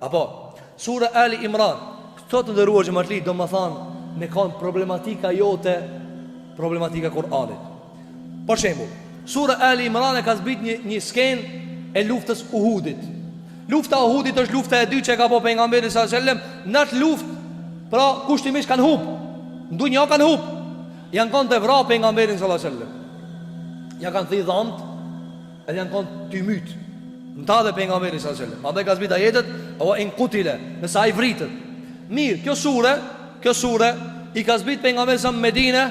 Apo Sura Ali Imran, këto të ndëruar xhamatli, do më thanë me kanë problematika jote, problematika Kur'anit. Për shembull, Sura Ali Imran e ka zbrit një skenë e luftës Uhudit. Lufta Uhudit është lufta e dytë që ka po pejgamberi sallallahu alajhi wasallam. Në atë luftë, pra kushtimisht kanë hub, ndonjë kanë hub, janë kanë të vrarë pejgamberin sallallahu alajhi wasallam. Ja kanë thënë dhamt, edhe janë kanë ty myt. Nda dhe pejgamberi sallallahu alajhi wasallam. Andaj ka zbrit ajetet, o in qutila, nëse ai vritet. Mirë, kjo sure i ka zbrit pejgamberi sa në Medinë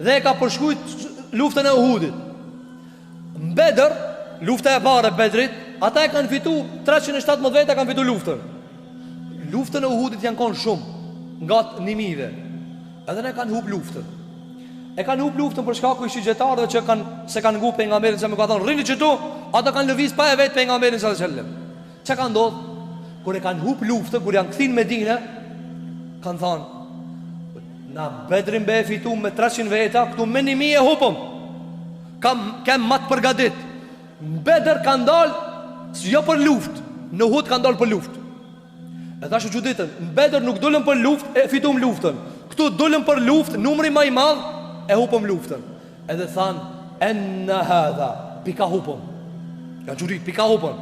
dhe ka përshkruajt luftën e Uhudit. Në Bedër, lufta e parë e Bedrit, ata e kanë fitu 317 veta kanë fitu luftën. Luftën e Uhudit janë kanë shumë, nga 1000-ve. Edhe ne kanë hub luftën. E kanë hub luftën për shkak të shigjetarëve që kanë ngu pejgamberin sa më ka thonë rrini këtu, ata kanë lëviz pa e vet pejgamberin sallallahu alajhi wasallam. Çka ka ndodhur? Kur e kanë hub luftën, kur janë kthin në Medinë, kanë thonë na Bedrin be fitu me 300 veta, këtu me 1000 e hupëm. Kam mat përgatit. Në Bedër kanë dalë jo për luftë, në Uhud kanë dalë për luftë. E thashë çuditën, në Bedër nuk dolën për luftë, e fituam luftën. Këtu dolën për luftë, numri më i madh, e hupëm luftën. Edhe thanë enna hadha, pika hupëm. Ja çudit, pika hupëm.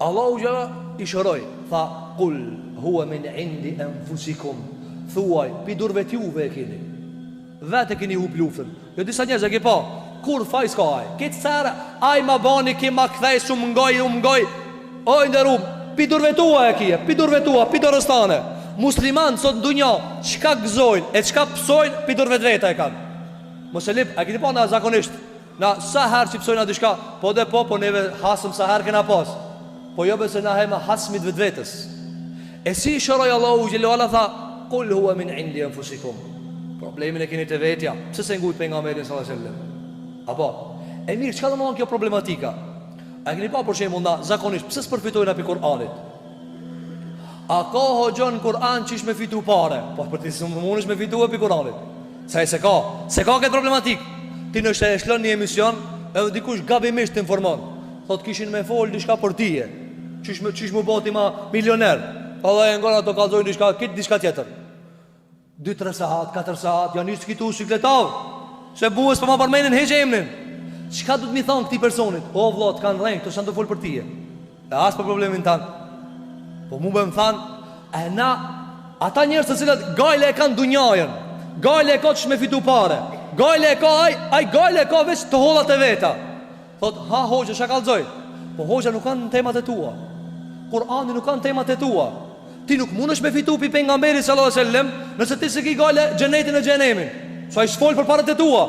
Allahu jalla i shëroi, tha qul huwa min indi anfusikum. Thuaj, pi durve t'juve e keni. Vetë keni hub luftën. Jo disa njerëz e ke pa. Kur faj s'ka aj këtë sara, aj ma bani ki ma kthej su mngoj oj ndërum, pidur vetua e kje, pidur vetua, pidur rëstane. Musliman sot në dunja, qka gëzojnë e qka pësojnë, pidur vetë veta e kanë. Moselip, a këti pa na zakonisht, na sa herë që pësojnë a dishka, po neve hasëm sa herë kena pas. Po jo bese na hema hasmit vetë vetës. E si shëroj Allahu gjellu ala tha, kull hua min indi anfusikum. Problemin e keni të vetja, pëse se ngujt për nga merin sallallahu alaihi wasallam. Apo, e mirë, çka do të thonë kjo problematika? A keni pa për shembull na zakonisht pse s'përfitojnë api Kur'anit? A ka hoxhon Kur'an që me fitu pare? Po për të mundesh me fitu api Kur'anit. Se ka këtë problematik. Ti nëse e shlon një emision, edhe dikush gabimisht të informon. Thot kishin me fol diçka për tije. Çish më boti ma milioner. Allah e ngon ato kallzojnë diçka tjetër. 2-3 sahat, 4 sahat, janë nisë këtu sikletav. Se buës për ma përmenin heqe emnin. Qka du të mi thonë këti personit? O vlot, kanë rejnë, këto shanë të folë për tije. E asë për problemin tanë. Po mu be më thanë, e na, ata njerës të cilat gajle e kanë dunjajën, gajle e ka që shme fitu pare, gajle e ka aj gajle e ka veç të hollat e veta. Thot, ha hoqë, shka kalzoj? Po hoqë nuk kanë temat e tua. Kur'ani nuk kanë temat e tua. Ti nuk mund është me fitu pi pejgamberi sallallahu alaihi wasallam nëse ti se ki gajle gjenetin e gjenemin. Sa i shfol për parët e tua.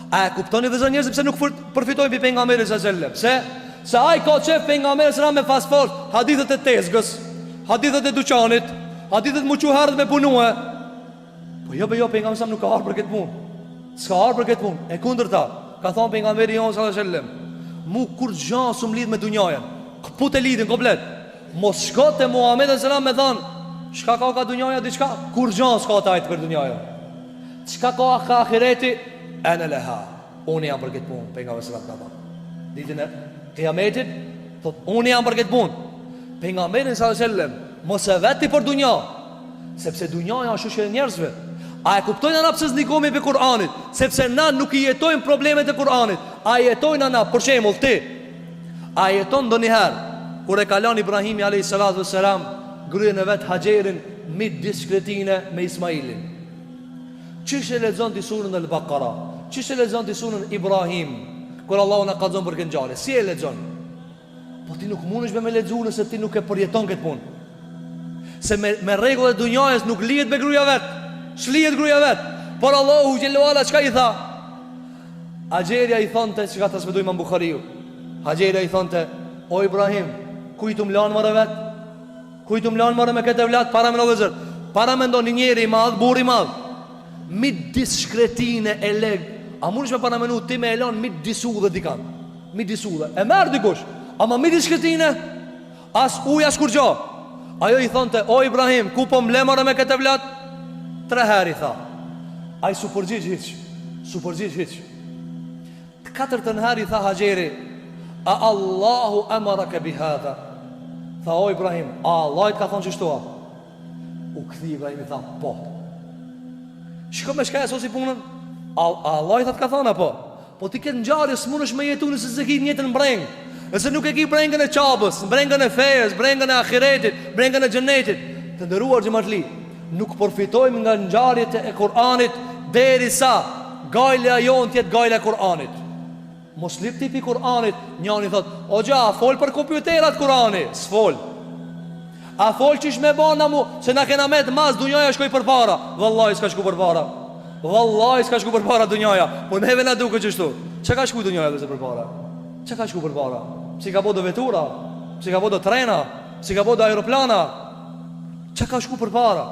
A e kuptoni dhe zë njerëzit pëse nuk përfitojnë për pejgamberi sallallahu alaihi wasallam? Se a i ka qef pejgamberi sallallahu alaihi wasallam me pasport, hadithet e tezgës, hadithet e duqanit, hadithet muquherët me punue. Po jo pejgamberi sallallahu nuk ka arë për këtë punë. S'ka arë për këtë punë. E kundër ta, ka thonë pejgamberi jonë sallallahu alaihi wasallam, mu kur gjanë su më lidh me dunjajen, put e lidhin komplet. Mos shkote Muhammed sallallahu me thonë, shka ka dunjaja diçka, kur gjanë s'ka tajtë për dunjajen. Qka ka akireti? Ene leha, unë jam për këtë punë. Pejgamberi sallallahu alaihi wasallam ditën e kiametit thot, unë jam për këtë punë. Pejgamberi sallallahu alaihi wasallam mos e veti për dunja, sepse dunjaja është shoqë e njerëzve. A e kuptojnë ana pse zdikohemi për Kur'anit? Sepse na nuk i jetojmë problemet e Kur'anit. A jetojnë ana, për shembull ti, a jeton ndonjëherë kur e kalon Ibrahimi alayhis salam gryën e vet Haxherin mid diskretine me Ismailin? Qysh e lexon ti surën Al-Baqara? Qysh e lexon ti surën Ibrahim? Kur Allahu na ka dhënë për këtë ngjarje, si e lexon? Po ti nuk mundesh me lexuar nëse ti nuk e përjeton këtë punë. Se me rregullat e dunjës nuk lihet me gruaja vet. Shlihet gruaja vet. Por Allahu xhellahu ala çka i tha? Haxheria i thonte, çka transmetoi Imam Buhariu. Haxheria i thonte, o Ibrahim, kujt um lan marrë vet? Kujt um lan marrë me këtë vlat para me Allahu? Para me ndonjë njeri i madh, burr i madh. Mid diskretine e leg. A mundesh me paramenu ti me elon mid disu dhe dikan? Mid disu dhe e merr dikush. Ama mid diskretine as uja as kur gjo. Ajo i thonte, o Ibrahim, ku po mlemare me këtë vlat? 3 herë i tha. Ai su përgjigj hiç. 4 herë i tha Haxheri, a Allahu amaraka bi hadha? Tha o Ibrahim, a Allah të ka thonë që shtua? U këthi Ibrahim i tha, po. Shko me shka e sosi punën, a Allah të ka thonë, po. Po ti këtë njarë, së mund është me jetu nëse se ki njetën brengë. Nëse nuk e ki brengën e qabës, brengën e fejes, brengën e ahiretit, brengën e gjennetit. Të ndëruar xhamatli, nuk përfitojmë nga ngjarjet e Kur'anit derisa gajla jon tjetë gajla e Kur'anit. Mos lip tipi Kur'anit, njani thot, o gja, fol për kompjuterat Kur'ani, s'fol. A fol qish me bana mu, se na kena met mas dunjaja shkoj për para. Wallahi s'ka shku për para. Wallahi s'ka shku për para dunjaja. Po neve na duke qështu. Që ka shku dunjaja dhe se për para? Që ka shku për para? Si ka bo do vetura? Si ka bo do trena? Si ka bo do aeroplana? Që ka shku për para?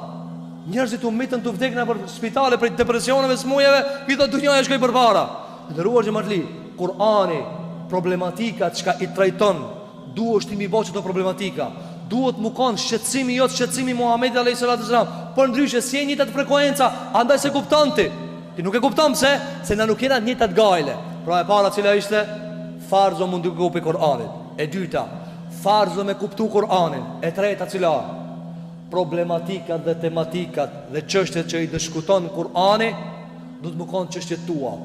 Njerëzit u mitën të vdekna për spitale, për depresioneve, smujeve, pita dunjaja shkoj për para. Ndëruar xhamatli, Kur'ani, problematikat çka i trajton, duhet ti mi bëj çdo problematika. Duhet mu kanë shqetësimi jot, shqetësimi Muhamedit alayhis salam. Por ndryshe si e njëjtat frekuenca, andaj se kupton ti. Ti nuk e kupton pse? Se na nuk jena të njëjtat gajle. Pra e para cila ishte farzo mund të kuptoj Kur'anin. E dyta, farzo me kuptu Kur'anin. E treta cila? Problematikat dhe tematikat dhe çështjet që i diskuton Kur'ani, do të më kanë çështjet tua.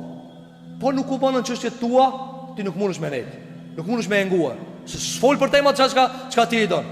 Po nuk u banën çështjet tua, ti nuk mundesh me nejt. Nuk mundesh me nguar. Se s'fol për temat çka ti i don.